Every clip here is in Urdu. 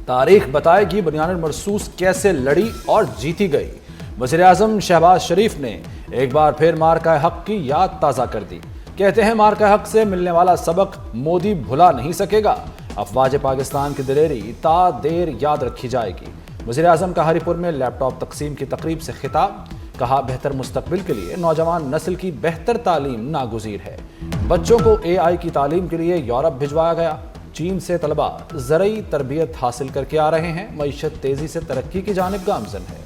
تاریخ بتائے گی بنیان المرصوص کیسے لڑی اور جیتی گئی۔ وزیر اعظم شہباز شریف نے ایک بار پھر مارکہ حق کی یاد تازہ کر دی۔ کہتے ہیں مارکہ حق سے ملنے والا سبق مودی بھلا نہیں سکے گا۔ افواج پاکستان کی دلیری تا دیر یاد رکھی جائے گی۔ وزیر اعظم کا ہری پور میں لیپ ٹاپ تقسیم کی تقریب سے خطاب، کہا بہتر مستقبل کے لیے نوجوان نسل کی بہتر تعلیم ناگزیر ہے۔ بچوں کو AI کی تعلیم کے لیے یورپ بھجوایا گیا۔ چین سے طلباء زرعی تربیت حاصل کر کے آ رہے ہیں۔ معیشت تیزی سے ترقی کی جانب گامزن ہے۔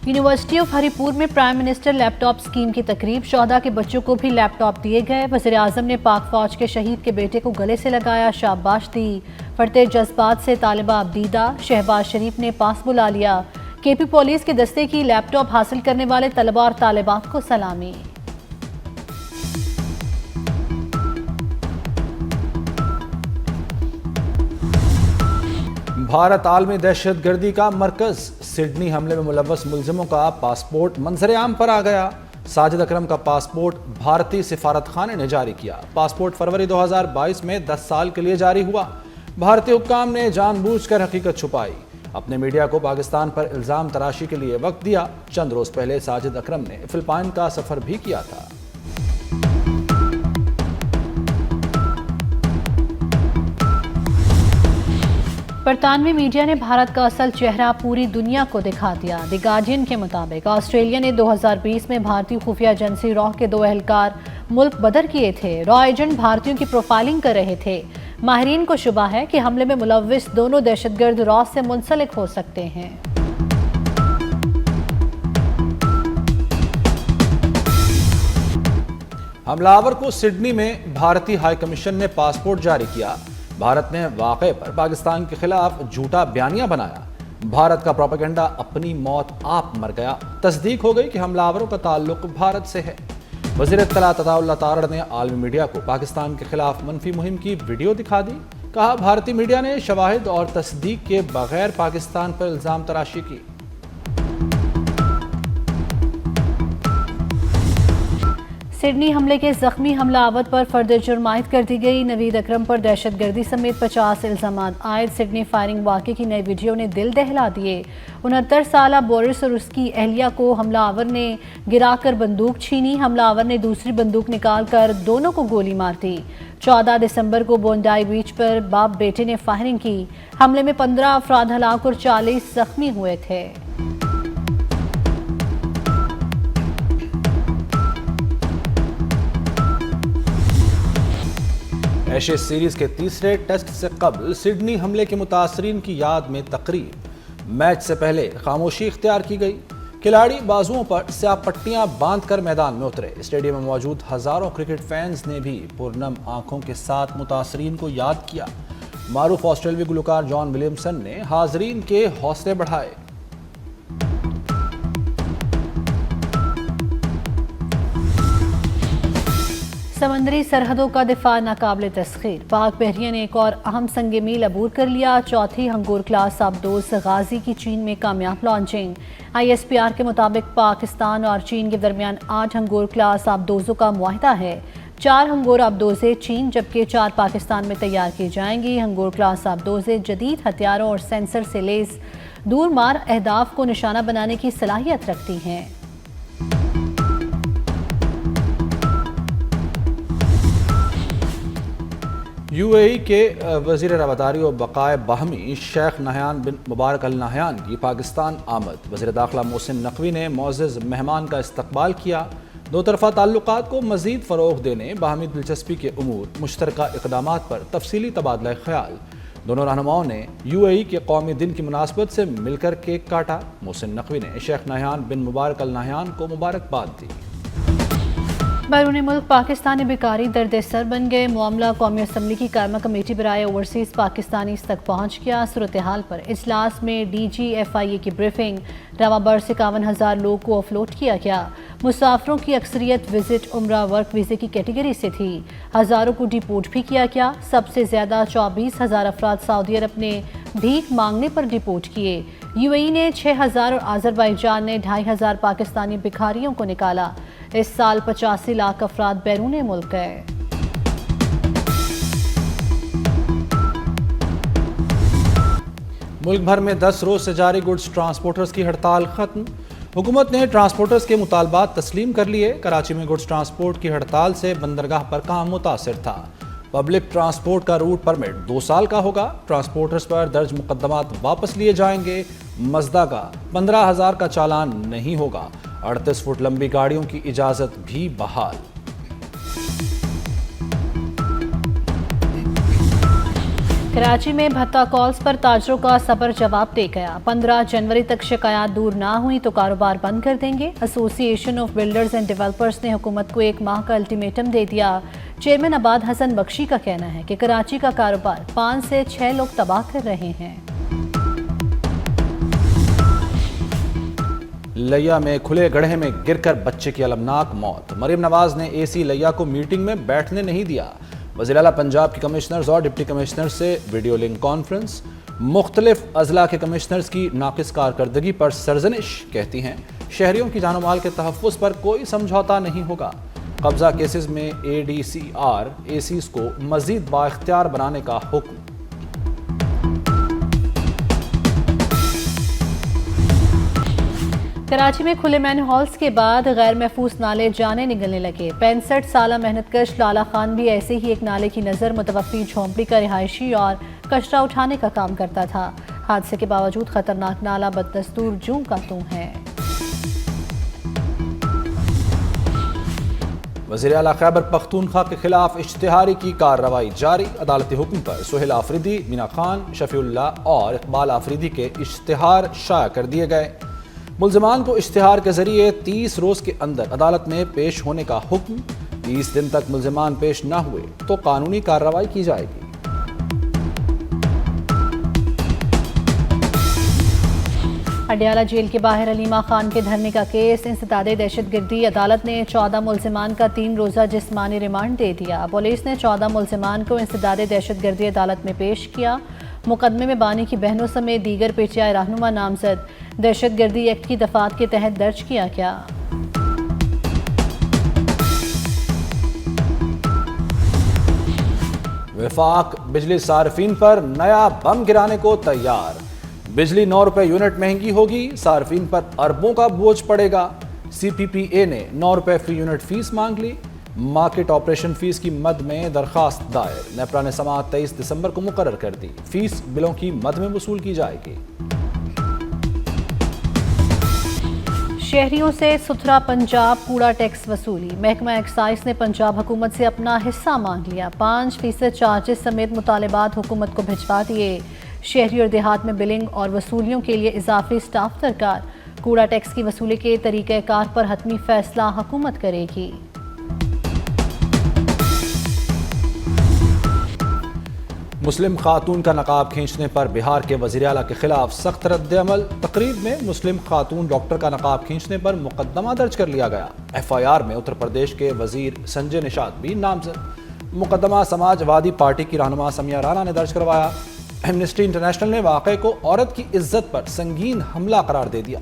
یونیورسٹی آف ہری پور میں پرائم منسٹر لیپ ٹاپ اسکیم کی تقریب، شہداء کے بچوں کو بھی لیپ ٹاپ دیے گئے۔ وزیر اعظم نے پاک فوج کے شہید کے بیٹے کو گلے سے لگایا، شاباش دی۔ فرتے جذبات سے طالبہ عبدیدہ، شہباز شریف نے پاس بلا لیا۔ KP پولیس کے دستے کی لیپ ٹاپ حاصل کرنے والے طلبہ اور طالبات کو سلامی۔ بھارت عالمی دہشت گردی کا مرکز، سڈنی حملے میں ملوث ملزموں کا پاسپورٹ منظر عام پر آ گیا۔ ساجد اکرم کا پاسپورٹ بھارتی سفارت خانے نے جاری کیا۔ پاسپورٹ فروری 2022 میں 10 سال کے لیے جاری ہوا۔ بھارتی حکام نے جان بوجھ کر حقیقت چھپائی، اپنے میڈیا کو پاکستان پر الزام تراشی کے لیے وقت دیا۔ چند روز پہلے ساجد اکرم نے فلپائن کا سفر بھی کیا تھا۔ برطانوی میڈیا نے بھارت کا اصل چہرہ پوری دنیا کو دکھا دیا۔ دی گارڈین کے مطابق آسٹریلیا نے 2020 میں بھارتی خفیہ ایجنسی را کے 2 اہلکار ملک بدر کیے تھے۔ را ایجنٹ بھارتیوں کی پروفائلنگ کر رہے تھے۔ ماہرین کو شبہ ہے کہ حملے میں ملوث دونوں دہشت گرد را سے منسلک ہو سکتے ہیں۔ حملہ آور کو سڈنی میں بھارتی ہائی کمیشن نے پاسپورٹ جاری کیا۔ بھارت نے واقعے پر پاکستان کے خلاف جھوٹا بیانیہ بنایا۔ بھارت کا پروپیگنڈا اپنی موت آپ مر گیا۔ تصدیق ہو گئی کہ حملہ آوروں کا تعلق بھارت سے ہے۔ وزیر اطلاعات عطا اللہ تارڑ نے عالمی میڈیا کو پاکستان کے خلاف منفی مہم کی ویڈیو دکھا دی۔ کہا بھارتی میڈیا نے شواہد اور تصدیق کے بغیر پاکستان پر الزام تراشی کی۔ سڈنی حملے کے زخمی حملہ آور پر فرد جرم عائد کر دی گئی۔ نوید اکرم پر دہشت گردی سمیت 50 الزامات عائد۔ سڈنی فائرنگ واقعے کی نئی ویڈیو نے دل دہلا دیے۔ 69 سالہ بورس اور اس کی اہلیہ کو حملہ آور نے گرا کر بندوق چھینی۔ حملہ آور نے دوسری بندوق نکال کر دونوں کو گولی مار دی۔ 14 دسمبر کو بونڈائی بیچ پر باپ بیٹے نے فائرنگ کی۔ حملے میں 15 افراد ہلاک اور 40 زخمی ہوئے تھے۔ ایشیز سیریز کے تیسرے ٹیسٹ سے قبل سڈنی حملے کے متاثرین کی یاد میں تقریب۔ میچ سے پہلے خاموشی اختیار کی گئی۔ کھلاڑی بازوؤں پر سیاہ پٹیاں باندھ کر میدان میں اترے۔ اسٹیڈیم میں موجود ہزاروں کرکٹ فینز نے بھی پرنم آنکھوں کے ساتھ متاثرین کو یاد کیا۔ معروف آسٹریلوی گلوکار جان ولیمسن نے حاضرین کے حوصلے بڑھائے۔ سمندری سرحدوں کا دفاع ناقابل تسخیر۔ پاک بحریہ نے ایک اور اہم سنگ میل عبور کر لیا۔ چوتھی ہنگور کلاس آبدوز غازی کی چین میں کامیاب لانچنگ۔ ISPR کے مطابق پاکستان اور چین کے درمیان 8 ہنگور کلاس آبدوزوں کا معاہدہ ہے۔ 4 ہنگور آبدوزیں چین جبکہ 4 پاکستان میں تیار کی جائیں گی۔ ہنگور کلاس آبدوزیں جدید ہتھیاروں اور سینسر سے لیس دور مار اہداف کو نشانہ بنانے کی صلاحیت رکھتی ہیں۔ UAE کے وزیر رواداری و بقائے باہمی شیخ نہیان بن مبارک ال نہیان کی پاکستان آمد۔ وزیر داخلہ محسن نقوی نے معزز مہمان کا استقبال کیا۔ دو طرفہ تعلقات کو مزید فروغ دینے، باہمی دلچسپی کے امور، مشترکہ اقدامات پر تفصیلی تبادلہ خیال۔ دونوں رہنماؤں نے UAE کے قومی دن کی مناسبت سے مل کر کیک کاٹا۔ محسن نقوی نے شیخ نہیان بن مبارک ال نہیان کو مبارکباد دی۔ بیرون ملک پاکستانی بیکاری درد سر بن گئے۔ معاملہ قومی اسمبلی کی قائمہ کمیٹی برائے اوورسیز پاکستانیز تک پہنچ گیا۔ صورتحال پر اجلاس میں DGFIA کی بریفنگ۔ رواں برس 51,000 لوگ کو افلوٹ کیا گیا۔ مسافروں کی اکثریت وزٹ عمرہ ورک ویزے کی کیٹیگری سے تھی۔ ہزاروں کو ڈیپورٹ بھی کیا گیا۔ سب سے زیادہ 24,000 افراد سعودی عرب نے بھیک مانگنے پر ڈیپورٹ کیے۔ UAE نے 6,000 اور آذربائیجان نے 2,500 پاکستانی بھکاریوں کو نکالا۔ اس سال 85 لاکھ افراد بیرون ملک گئے۔ ملک بھر میں 10 روز سے جاری گڈز ٹرانسپورٹرز کی ہڑتال ختم۔ حکومت نے ٹرانسپورٹرز کے مطالبات تسلیم کر لیے۔ کراچی میں گڈز ٹرانسپورٹ کی ہڑتال سے بندرگاہ پر کام متاثر تھا۔ پبلک ٹرانسپورٹ کا روٹ پرمٹ 2 سال کا ہوگا۔ ٹرانسپورٹرز پر درج مقدمات واپس لیے جائیں گے۔ مزدا کا 15,000 کا چالان نہیں ہوگا۔ 38 فٹ لمبی گاڑیوں کی اجازت بھی بحال۔ کراچی میں بھتہ کالز پر تاجروں کا صبر جواب دے گیا۔ 15 جنوری تک شکایات دور نہ ہوئی تو کاروبار بند کر دیں گے۔ ایسوسی ایشن آف بلڈرز اینڈ ڈیولپرز نے حکومت کو 1 ماہ کا الٹیمیٹم دے دیا۔ چیئرمین عباد حسن بخشی کا کہنا ہے کہ کراچی کا کاروبار 5 سے 6 لوگ تباہ کر رہے ہیں۔ لیا میں کھلے گڑھے میں گر کر بچے کی المناک موت۔ مریم نواز نے اے سی لیا کو میٹنگ میں بیٹھنے نہیں دیا۔ وزیر اعلیٰ پنجاب کے کمشنرز اور ڈپٹی کمشنر سے ویڈیو لنک کانفرنس۔ مختلف اضلاع کے کمشنرز کی ناقص کارکردگی پر سرزنش، کہتی ہیں شہریوں کی جان و مال کے تحفظ پر کوئی سمجھوتا نہیں ہوگا۔ قبضہ کیسز میں اے ڈی سی آر اے سیز کو مزید بااختیار بنانے کا حکم۔ کراچی میں کھلے مین ہالز کے بعد غیر محفوظ نالے جانے نگلنے لگے۔ 65 سالہ محنت کش لالا خان بھی ایسے ہی ایک نالے کی نظر متوفی جھونپڑی کا رہائشی اور کچرا اٹھانے کا کام کرتا تھا۔ حادثے کے باوجود خطرناک نالا بددستور جوں کا توں ہے۔ وزیر اعلیٰ خیبر پختونخوا کے خلاف اشتہاری کی کارروائی جاری۔ عدالتی حکم پر سہیل آفریدی، مینا خان، شفیع اللہ اور اقبال آفریدی کے اشتہار شائع کر دیے گئے۔ ملزمان کو اشتہار کے ذریعے 30 روز کے اندر عدالت میں پیش ہونے کا حکم۔ 30 دن تک ملزمان پیش نہ ہوئے تو قانونی کارروائی کی جائے گی۔ اڈیالہ جیل کے باہر علیمہ خان کے دھرنے کا کیس انسداد دہشت گردی۔ عدالت نے 14 ملزمان کا 3 روزہ جسمانی ریمانڈ دے دیا۔ پولیس نے 14 ملزمان کو انسداد دہشت گردی عدالت میں پیش کیا۔ مقدمے میں بانی کی بہنوں سمیت دیگر پی ٹی آئی رہنما نامزد دہشت گردی ایکٹ کی دفعات کے تحت درج کیا گیا۔ وفاق بجلی صارفین پر نیا بم گرانے کو تیار۔ بجلی 9 روپے یونٹ مہنگی ہوگی، صارفین پر اربوں کا بوجھ پڑے گا۔ سی پی پی اے نے 9 روپے فی یونٹ فیس مانگ لی۔ مارکیٹ آپریشن فیس کی مد میں درخواست دائر۔ نیپرا نے سماعت 23 دسمبر کو مقرر کر دی۔ فیس بلوں کی مد میں وصول کی جائے گی۔ شہریوں سے ستھرا پنجاب کوڑا ٹیکس وصولی۔ محکمہ ایکسائز نے پنجاب حکومت سے اپنا حصہ مانگ لیا۔ 5% چارجز سمیت مطالبات حکومت کو بھجوا دیے۔ شہری اور دیہات میں بلنگ اور وصولیوں کے لیے اضافی سٹاف درکار۔ کوڑا ٹیکس کی وصولی کے طریقہ کار پر حتمی فیصلہ حکومت کرے گی۔ مسلم خاتون کا نقاب کھینچنے پر بہار کے وزیر اعلیٰ کے خلاف سخت رد عمل۔ تقریب میں مسلم خاتون ڈاکٹر کا نقاب کھینچنے پر مقدمہ درج کر لیا گیا۔ ایف آئی آر میں اتر پردیش کے وزیر سنجے نشاد بھی نامزد۔ مقدمہ سماج وادی پارٹی کی رہنما سمیہ رانا نے درج کروایا۔ ایمنسٹی انٹرنیشنل نے واقعے کو عورت کی عزت پر سنگین حملہ قرار دے دیا۔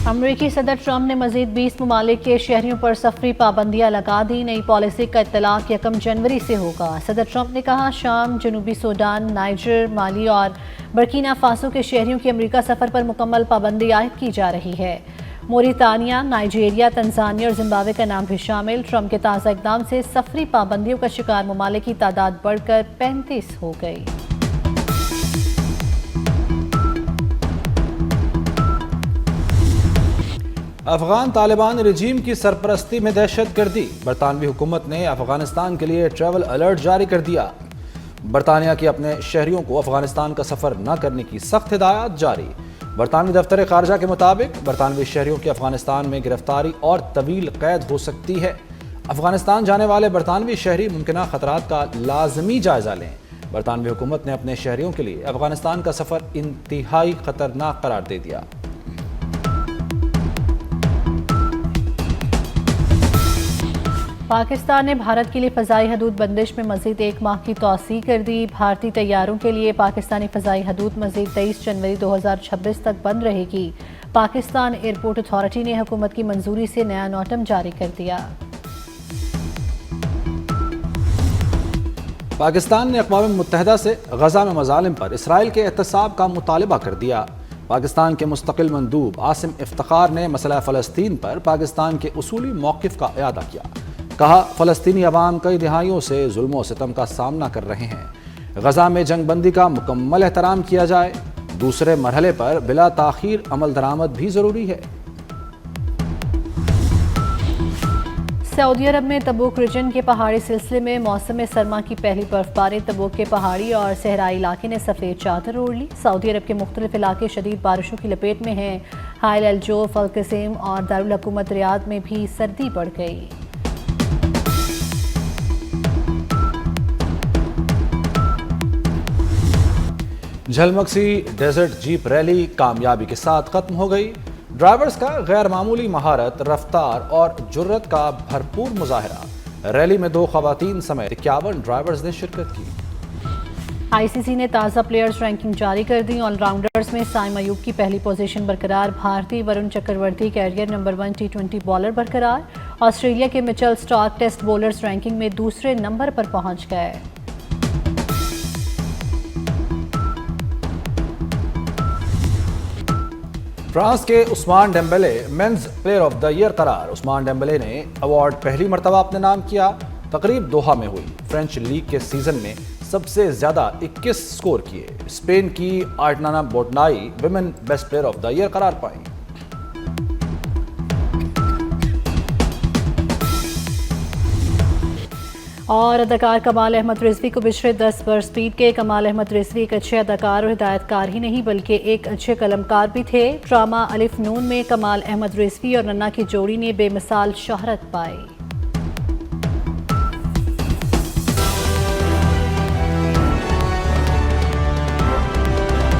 امریکی صدر ٹرمپ نے مزید 20 ممالک کے شہریوں پر سفری پابندیاں لگا دی۔ نئی پالیسی کا اطلاق 1 جنوری سے ہوگا۔ صدر ٹرمپ نے کہا شام، جنوبی سوڈان، نائجر، مالی اور برکینا فاسو کے شہریوں کی امریکہ سفر پر مکمل پابندی عائد کی جا رہی ہے۔ موریتانیہ، نائجیریا، تنزانیہ اور زمبابوے کا نام بھی شامل۔ ٹرمپ کے تازہ اقدام سے سفری پابندیوں کا شکار ممالک کی تعداد بڑھ کر 35 ہو گئی۔ افغان طالبان رجیم کی سرپرستی میں دہشت گردی۔ برطانوی حکومت نے افغانستان کے لیے ٹریول الرٹ جاری کر دیا۔ برطانیہ کی اپنے شہریوں کو افغانستان کا سفر نہ کرنے کی سخت ہدایات جاری۔ برطانوی دفتر خارجہ کے مطابق برطانوی شہریوں کی افغانستان میں گرفتاری اور طویل قید ہو سکتی ہے۔ افغانستان جانے والے برطانوی شہری ممکنہ خطرات کا لازمی جائزہ لیں۔ برطانوی حکومت نے اپنے شہریوں کے لیے افغانستان کا سفر انتہائی خطرناک قرار دے دیا۔ پاکستان نے بھارت کے لیے فضائی حدود بندش میں مزید 1 ماہ کی توسیع کر دی۔ بھارتی طیاروں کے لیے پاکستانی فضائی حدود مزید 23 جنوری 2026 تک بند رہے گی۔ پاکستان ایئرپورٹ اتھارٹی نے حکومت کی منظوری سے نیا نوٹم جاری کر دیا۔ پاکستان نے اقوام متحدہ سے غزہ میں مظالم پر اسرائیل کے احتساب کا مطالبہ کر دیا۔ پاکستان کے مستقل مندوب عاصم افتخار نے مسئلہ فلسطین پر پاکستان کے اصولی موقف کا اعادہ کیا۔ کہا، فلسطینی عوام کئی دہائیوں سے ظلم و ستم کا سامنا کر رہے ہیں۔ غزہ میں جنگ بندی کا مکمل احترام کیا جائے۔ دوسرے مرحلے پر بلا تاخیر عمل درآمد بھی ضروری ہے۔ سعودی عرب میں تبوک ریجن کے پہاڑی سلسلے میں موسم سرما کی پہلی برف باری، تبوک کے پہاڑی اور صحرائی علاقے نے سفید چادر اوڑھ لی۔ سعودی عرب کے مختلف علاقے شدید بارشوں کی لپیٹ میں ہیں۔ حائل الجوف، القصیم اور دارالحکومت ریاض میں بھی سردی بڑھ گئی۔ جھلمکسی ڈیزرٹ جیپ ریلی کامیابی کے ساتھ ختم ہو گئی۔ ڈرائیورز کا غیر معمولی مہارت، رفتار اور جرت کا بھرپور مظاہرہ۔ ریلی میں 2 خواتین سمیت 51 ڈرائیورز نے شرکت کی۔ آئی سی سی نے تازہ پلیئرز رینکنگ جاری کر دی۔ آل راؤنڈرز میں سائم ایوب کی پہلی پوزیشن برقرار۔ بھارتی Varun Chakravarthy career number 1 T20 bowler برقرار۔ آسٹریلیا کے Mitchell Starc test bowlers ranking میں دوسرے نمبر پر پہنچ گئے۔ فرانس کے Ousmane Dembele men's player of the year قرار۔ عثمان ڈیمبلے نے ایوارڈ پہلی مرتبہ اپنے نام کیا۔ تقریب دوحہ میں ہوئی۔ فرینچ لیگ کے سیزن میں سب سے زیادہ 21 سکور کیے۔ اسپین کی آرٹانا بوٹنائی women best player of the year قرار پائیں۔ اور اداکار کمال احمد رضوی کو بچھڑے 10 برس بیت گئے۔ کمال احمد رضوی ایک اچھے اداکار اور ہدایت کار ہی نہیں بلکہ ایک اچھے قلمکار بھی تھے۔ ڈرامہ الف نون میں کمال احمد رضوی اور ننا کی جوڑی نے بے مثال شہرت پائی۔